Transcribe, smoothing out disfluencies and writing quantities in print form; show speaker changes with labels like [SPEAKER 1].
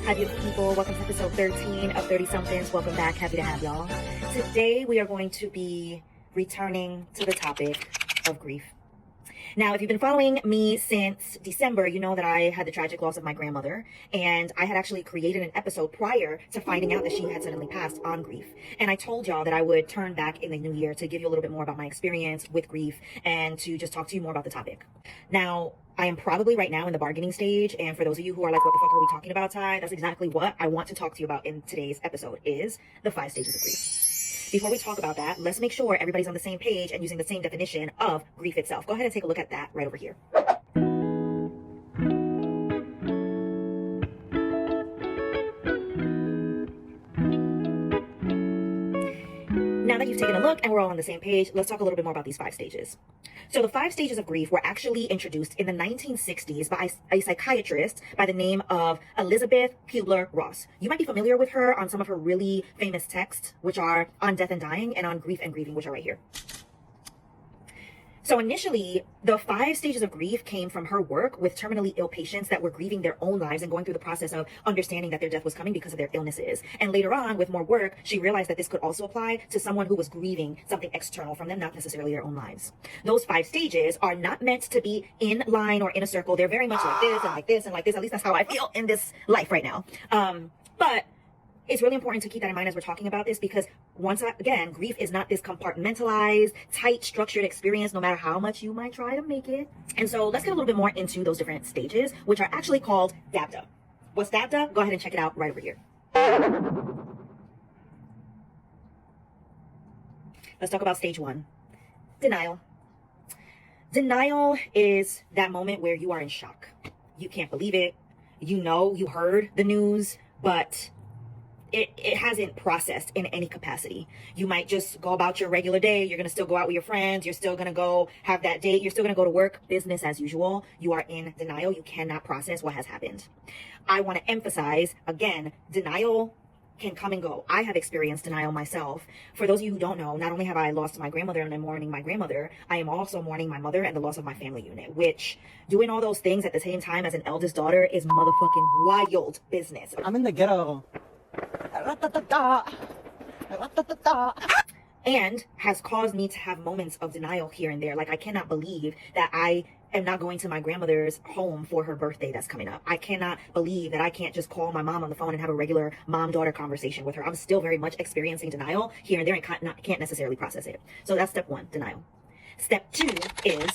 [SPEAKER 1] Hi, beautiful people. Welcome to episode 13 of 30 somethings. Welcome back. Happy to have y'all. Today, we are going to be returning to the topic of grief. Now, if you've been following me since December, you know that I had the tragic loss of my grandmother, and I had actually created an episode prior to finding out that she had suddenly passed on grief. And I told y'all that I would turn back in the new year to give you a little bit more about my experience with grief and to just talk to you more about the topic. Now, I am probably right now in the bargaining stage, and for those of you who are like, what the fuck are we talking about, Ty? That's exactly what I want to talk to you about in today's episode, is the 5 stages of grief. Before we talk about that, let's make sure everybody's on the same page and using the same definition of grief itself. Go ahead and take a look at that right over here. Now that you've taken a look and we're all on the same page, let's talk a little bit more about these 5 stages. So the 5 stages of grief were actually introduced in the 1960s by a psychiatrist by the name of Elizabeth Kubler-Ross. You might be familiar with her on some of her really famous texts, which are on death and dying and on grief and grieving, which are right here. So initially, the 5 stages of grief came from her work with terminally ill patients that were grieving their own lives and going through the process of understanding that their death was coming because of their illnesses. And later on, with more work, she realized that this could also apply to someone who was grieving something external from them, not necessarily their own lives. Those 5 stages are not meant to be in line or in a circle. They're very much like this and like this and like this. At least that's how I feel in this life right now. But it's really important to keep that in mind as we're talking about this, because again, grief is not this compartmentalized, tight, structured experience, no matter how much you might try to make it. And so let's get a little bit more into those different stages, which are actually called DABDA. What's DABDA? Go ahead and check it out right over here. Let's talk about stage 1, denial. Denial is that moment where you are in shock. You can't believe it. You know, you heard the news, but it hasn't processed in any capacity. You might just go about your regular day. You're going to still go out with your friends. You're still going to go have that date. You're still going to go to work, business as usual. You are in denial. You cannot process what has happened. I want to emphasize, again, denial can come and go. I have experienced denial myself. For those of you who don't know, not only have I lost my grandmother and I'm mourning my grandmother, I am also mourning my mother and the loss of my family unit, which doing all those things at the same time as an eldest daughter is motherfucking wild business.
[SPEAKER 2] I'm in the ghetto.
[SPEAKER 1] And has caused me to have moments of denial here and there. Like, I cannot believe that I am not going to my grandmother's home for her birthday that's coming up. I cannot believe that I can't just call my mom on the phone and have a regular mom-daughter conversation with her. I'm still very much experiencing denial here and there and can't necessarily process it. So that's step 1, denial. Step 2 is